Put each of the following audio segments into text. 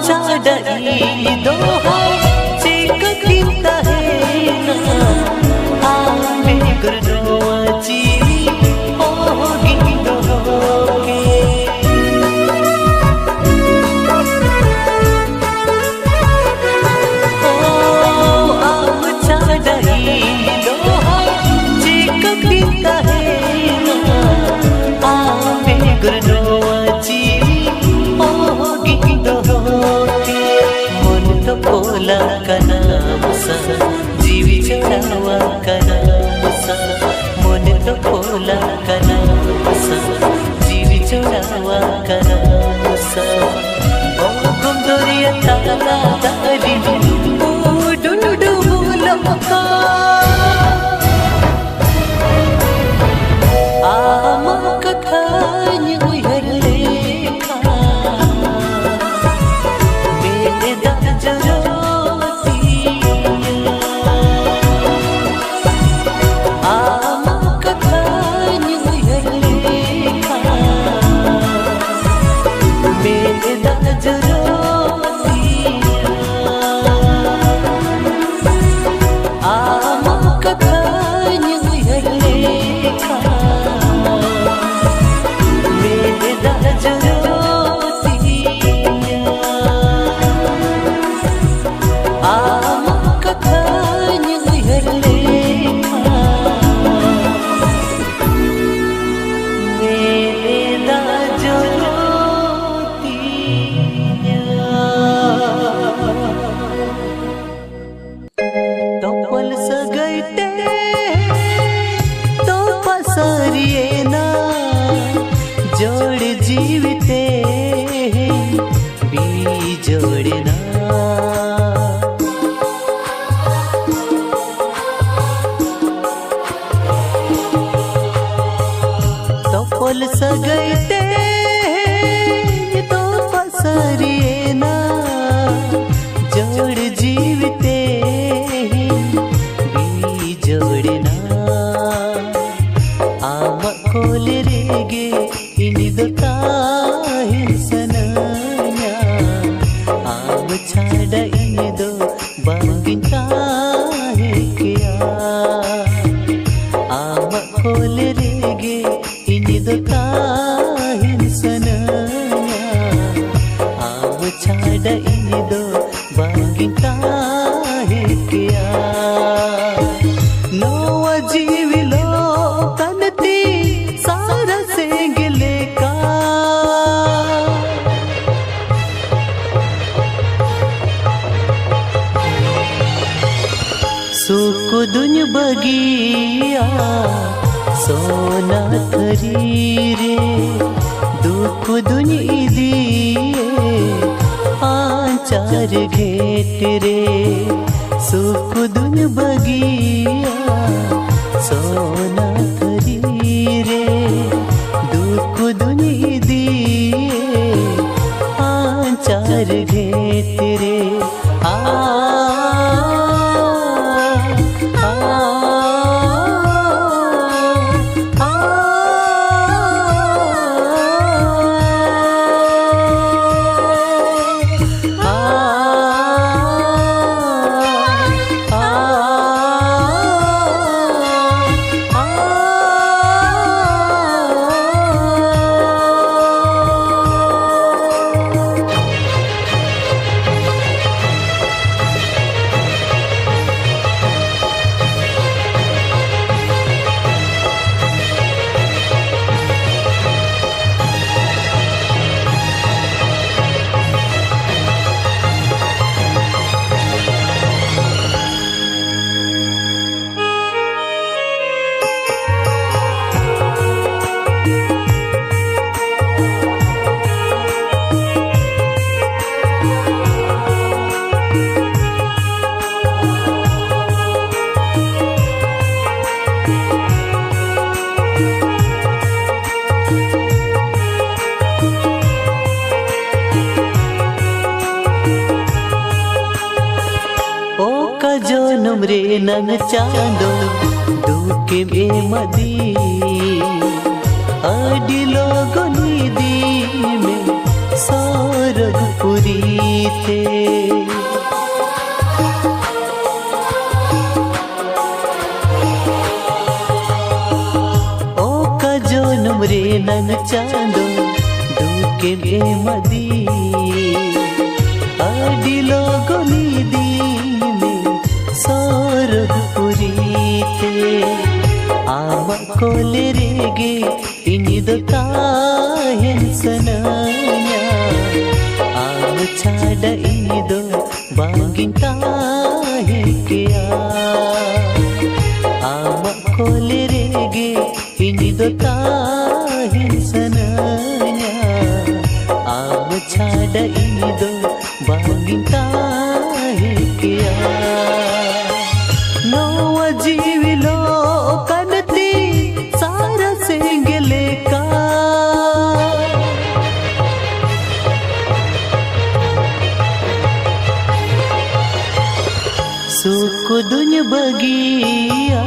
चाडई दोहा check किंता है ना आमे गुरदोची ओगी दोगे ओ आम चाडई दोहा चेक किंता है ना आमे गुरदोची ओगी दोगे पोला कना मुसा जीवी चढ़ावा कना मुसा मोने तो पोला कना मुसा जीवी चढ़ावा कना मुसा ओ गुंदोरिया ताला दारी ओ डुडु लपका आमा कथानी उहर लेखा मेरे दाजरो जोड़ जीवते भी जोड़ना तो पुल सगैते तो पसरिए ना जोड़ जीवते भी जोड़ना आम खोल रेगे इनिदुता हिंसनया आम छाड़ इनिदो बांगिता है क्या आम खोल रेगे इनिदुता हिंसनया आम छाड़ इनिदो बांगिता है क्या suku dunya bagia sona tharire duku dunya idiye ancar ghetere suku dunya bagia sona tharire duku dunya idiye ancar ghetere जनम रे नन चांदो दुके में मदी अडी लोगो निदी में सौरग पुरी थे ओ का जनम रे नन चांदो दुके में मदी अडी लोगो निदी सौरभपुरीते आमा कोले रेगे इनिदो तायन सनाया आम छाड़ा इनिदो बांगिन ताये किया आमा कोले रेगे इनिदो तायन सनाया आम छाड़ा इनिदो बांगिन ताये किया नोवा जीविलो कनती सारा सेंगले का सुकु दुnya bagia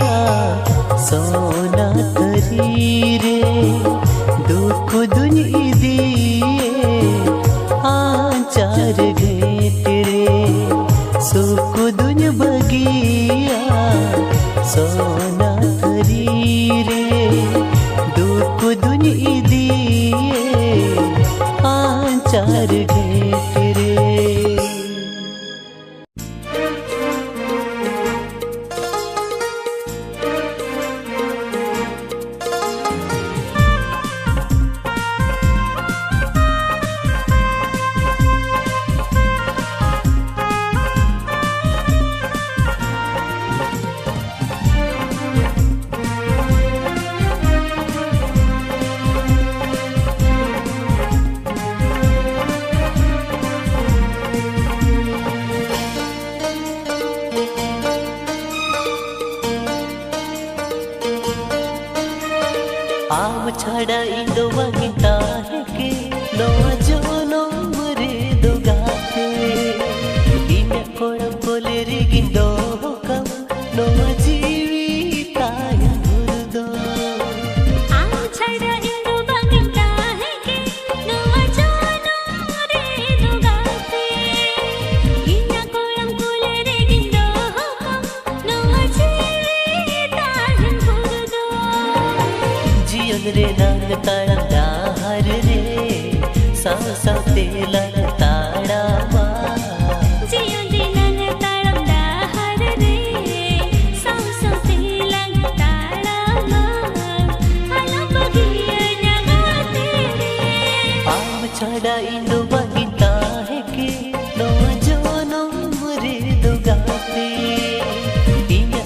सोना तरीरे दुकु दुnya इदिये आंचार घेतरे सुकु दुnya bagia सोना तरीरे दुकु दुnya इदिये आंचार घेतरे आम छाड़ा इंदो वंगिता है के नोआ जोनो मरे दो गाते इन्हें कोड़ा बोले रिगिंदो कम नोआ जीविता या मुर्दो आम छाड़ा इंदो वंगिता है के नोआ जोनो मरे दो गाते इन्हें कोड़ा बोले रिगिंदो कम नोआ जीविता या मुर्दो जियन रे नांग ताड़ा दाहर रे साव साव तेला ताड़ा मा जियन रे नांग ताड़ा दाहर रे साव साव तेला ताड़ा मा आला बगिया जगाते रे आम छाड़ा इंदो वंगिता है के नोआ जोनो मरे दो गाते इन्हें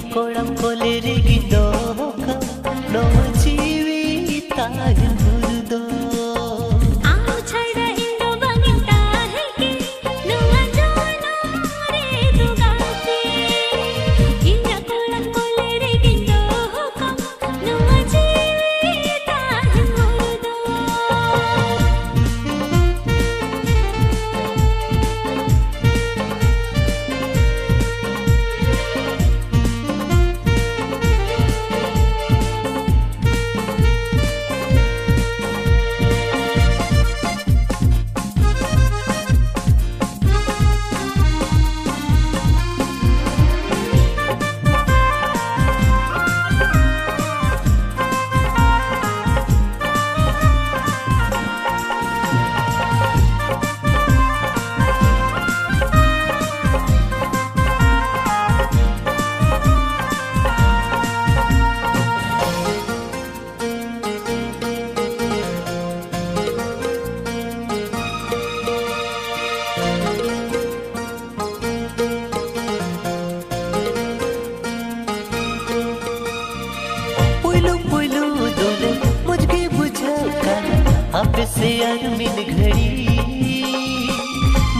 से अरमिन घड़ी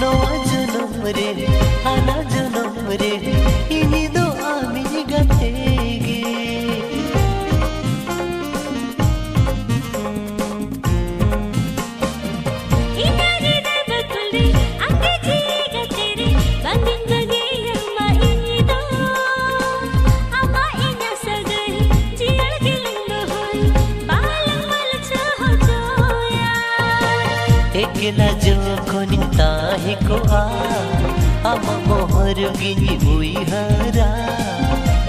नवा जन्म रे आना जन्म रे इनी दो आमिन गतेगे इनारे बतुले आगे जीगा तेरे बंदिन बगे अम्मा इनी दो अम्मा इना सगई जियल गिलंग होई बालंग मल चाह जोया एकला जो कोनिता ही को आम मोहर गिनी हुई हरा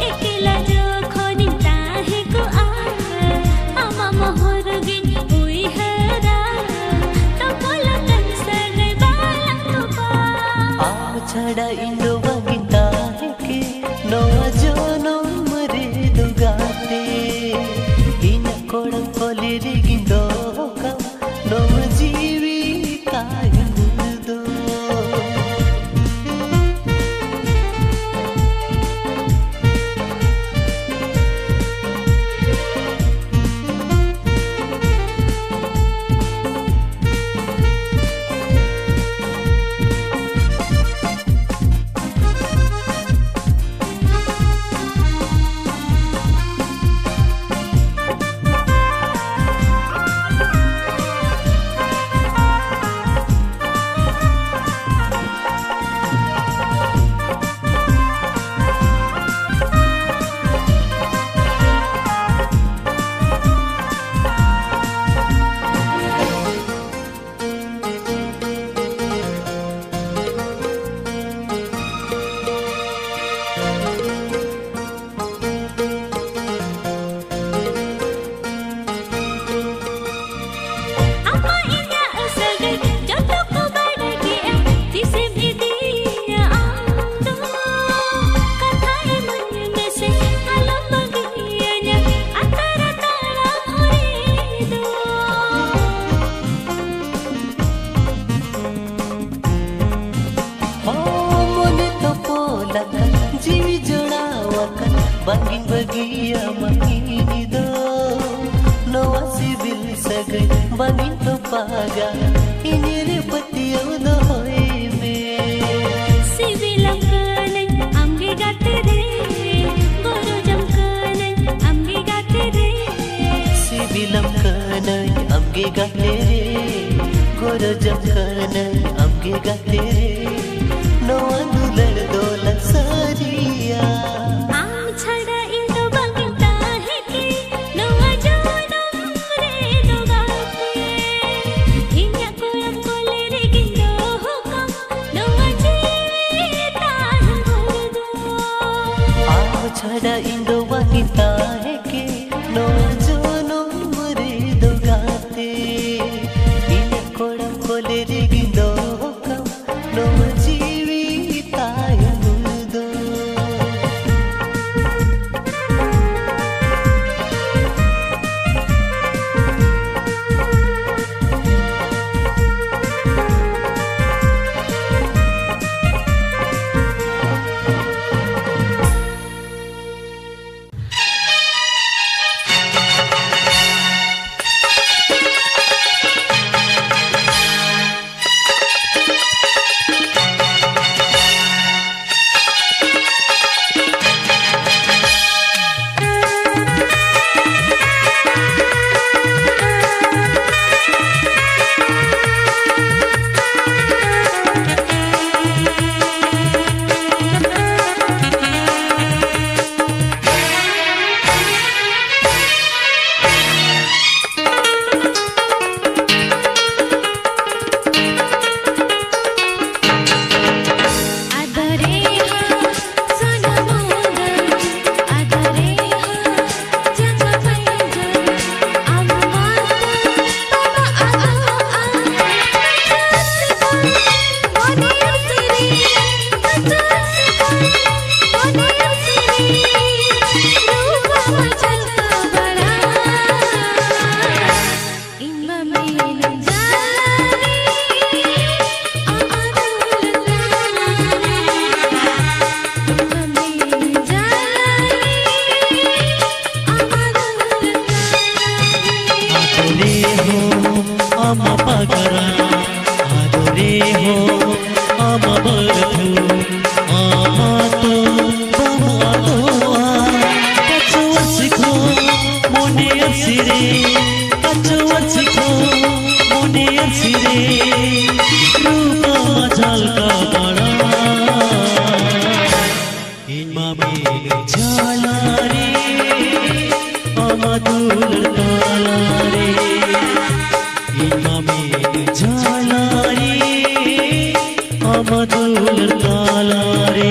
एकला जो खोनिता है को आमा मोहर गिनी हुई हरा तो बोला कंसर बाला तो पा आम छड़ा इंदो बगिता है के नवा जो नमरे दुगाते इन कोड़म कोले रे गिंदो का नव जीवी ताई मुर्दो अम्मा इना असगई जब तो को बड़ गया जिसे भी दिया आंदो कथाएं मन में से अलम गया न अतर ताला होरे दो हो मोने तो पोला जीवी जोड़ावका बंगिन बगिया महीनी दो नवा सिविल सगई बंगिन तो पागा इनेरे पतियों दो होए में सिविलम कनन अम्गे गाते रे गोरो जम कनन अम्गे गाते रे सिविलम कनई अम्गे गाते रे गोरो जम कनई अम्गे गाते रे नवा दुलड़ दोला सरिया आम छड़ा इंदो बगिता है कि नवा जानम रे दो गाते इन्या कोयम कोले रे गिंदो हुकम नवा जीता हम दो आम छड़ा इंदो बगिता है के नवा जोनम रे दो गाते इन कोड़म कोले रे गिंदो कम नवा जीवी ताय मुर्दो Imamin jalare amadul talare Imamin jalare amadul talare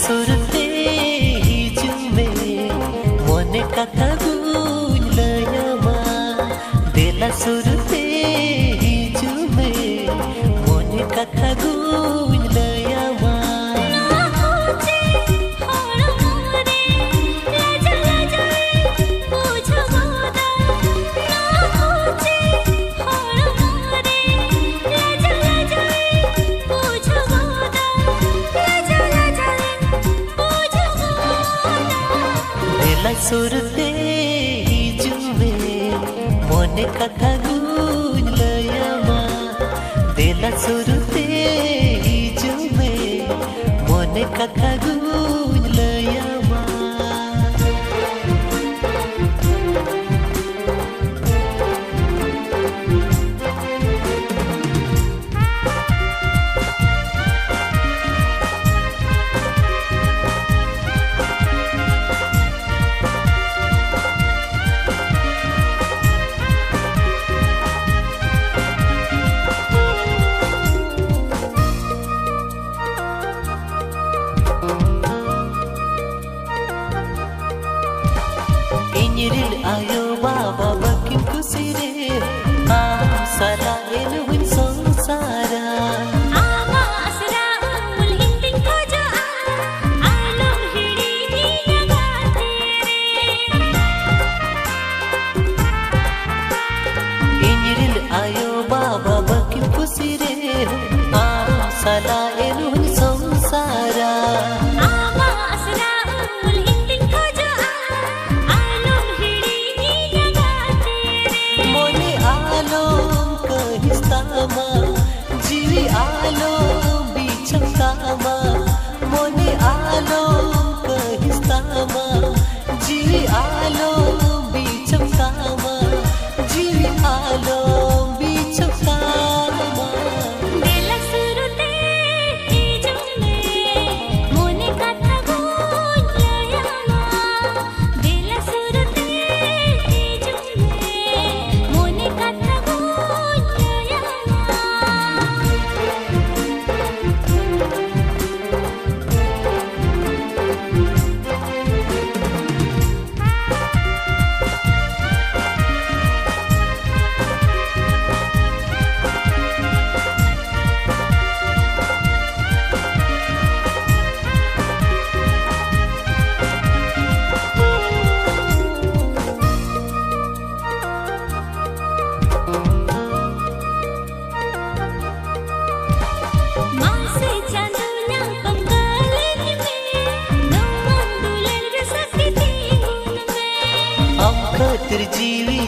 Surte हिजुमे मोने कथा गुन लयमा देला सुरते हिजुमे मोने कथा गुन लयमा सुरते हिजुमे मोने कथा गुन लयमा देला सुरते हिजुमे मोने कथा गुन लयमा Inyiril ayo baba bakin kusire sala eluhin sansara ama asra ul hindin ko jo alum hidi niya gatere Inyiril ayo baba bakin kusire sala eluhin sansara ama asra ul hindin ko jo alum hidi niya gatere mone alom kahistama jivi alom bichakama mone alom kahistama jivi alom bichakama jivi alom bichakama dela surute hijume mone katha gun layama dela surute hijume mone katha gun layama Masih candunya penggalin me, nomor duler sakiti me. am khatir jeevi